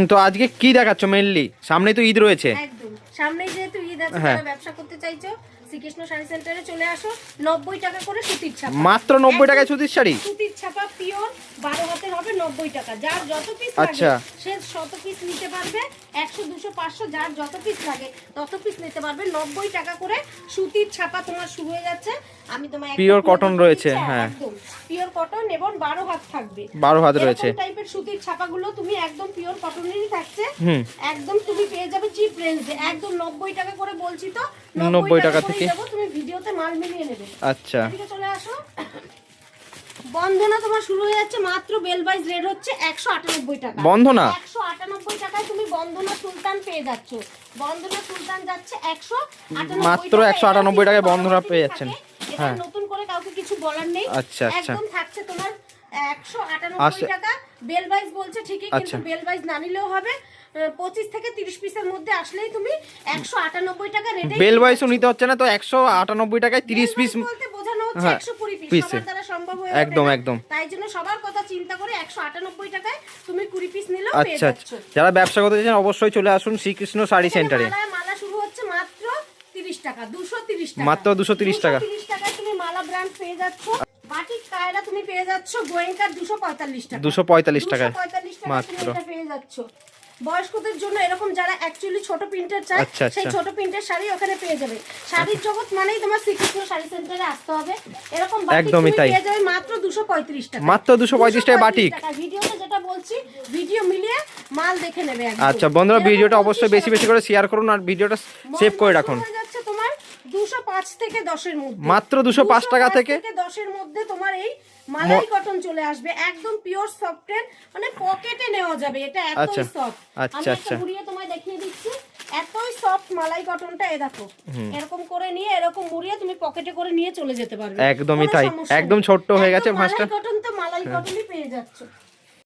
তো আজকে কি দেখাচ্ছ মেইনলি? সামনে তো ঈদ রয়েছে। একদম সামনেই যেহেতু ঈদ আছে, যারা ব্যবসা করতে চাইছো শ্রীকৃষ্ণ শাড়ি সেন্টারে চলে আসো। 90 টাকা করে সুতির ছাপা, মাত্র 90 টাকায় সুতির শাড়ি। সুতির ছাপা পিওর 12 হাতের হবে 90 টাকা। যার যত পিস আচ্ছা, লাগে সে শত পিস নিতে পারবে। 100 200 500 যার যত পিস লাগে তত পিস নিতে পারবে। 90 টাকা করে সুতির ছাপা তোমার শুরু হয়ে যাচ্ছে। আমি তোমায় পিওর কটন রয়েছে। হ্যাঁ, একদম পিওর কটন এবং 12 হাত থাকবে। 12 হাত রয়েছে। এই টাইপের সুতির ছাপাগুলো তুমি একদম পিওর কটনেরই থাকছে। একদম তুমি পেয়ে যাবে চিপ রেঞ্জে, একদম 90 টাকা করে বলছি তো। 90 টাকা থেকে তুমি ভিডিওতে মাল মিলিয়ে নেবে। আচ্ছা, এদিকে চলে আসো। বন্ধনা তোমার শুরু হয়ে যাচ্ছে মাত্র বেল ওয়াইজ রেট হচ্ছে 198 টাকা। বন্ধনা 198 টাকায় তুমি বন্ধনা সুলতান পেয়ে যাচ্ছ। বন্ধনা সুলতান যাচ্ছে 198 মাত্র 198 টাকায় বন্ধনা পেয়ে যাচ্ছেন। হ্যাঁ, নতুন করে কাউকে কিছু বলার নেই। আচ্ছা আচ্ছা, একদম থাকছে তোমার 198 টাকা। বেল ওয়াইজ বলছে ঠিকই, কিন্তু বেল ওয়াইজ না নিলেও হবে। 25 থেকে 30 পিসের মধ্যে আসলেই তুমি 198 টাকা রেটে। বেল ওয়াইজও নিতে হচ্ছে না তো, 198 টাকায় 30 পিস বলতে বোঝানো হচ্ছে 120 পিস সবার দ্বারা সম্ভব হয়ে ওঠে একদম না। একদম। তাই জন্য সবার কথা চিন্তা করে 198 টাকায় তুমি 20 পিস নিলেও পেয়ে আচ্ছা যাচ্ছ। যারা ব্যবসা করতে চান অবশ্যই চলে আসুন শ্রীকৃষ্ণ শাড়ি সেন্টারে। মালা শুরু হচ্ছে মাত্র 30 টাকা, 230 টাকা। মাত্র 230 টাকা। 230 টাকায় তুমি মালা ব্র্যান্ড পেয়ে যাচ্ছ। বাটিক কায়রা তুমি পেয়ে যাচ্ছ গোয়েঙ্কার 245 টাকা। 245 টাকায় 245 টাকা মাত্র। তুমি এটা পেয়ে যাচ্ছ। বয়স্কদের জন্য এরকম যারা অ্যাকচুয়ালি ছোট প্রিন্টের চায়, আচ্ছা, সেই আচ্ছা। ছোট প্রিন্টের শাড়ি ওখানে পেয়ে যাবে। শাড়ির জগৎ মানেই তোমার শ্রীকৃষ্ণ শাড়ি সেন্টারে আসতে হবে। এরকম বাটিক একদমই তুমি তাই। পেয়ে যাবে মাত্র 235 টাকা। মাত্র 235 টাকায় বাটিক। ভিডিওতে যেটা বলছি ভিডিও মিলিয়ে মাল দেখে নেবে একদম। আচ্ছা বন্ধুরা, যেরকম ভিডিওটা বলছি অবশ্যই বেশি বেশি করে শেয়ার করুন আর ভিডিওটা সেভ করে রাখুন। হয়ে যাচ্ছে তোমার 205 থেকে 10 এর মধ্যে। মাত্র 205 টাকা থেকে 10 এর মধ্যে তোমার এই মালাই কটন চলে আসবে। একদম পিওর সফটের, মানে পকেটে নেওয়া যাবে। এটা এতই সফট। আমি একটা মুড়িয়ে তোমায় দেখিয়ে দিচ্ছি। এতই সফট মালাই কটনটা। এ দেখো, এরকম করে নিয়ে এরকম মুড়িয়ে তুমি পকেটে করে নিয়ে চলে যেতে পারবে। একদমই তাই, একদম ছোট্ট হয়ে গেছে ভাঁজটা। মালাই কটন তো মালাই কটনই পেয়ে যাচ্ছ।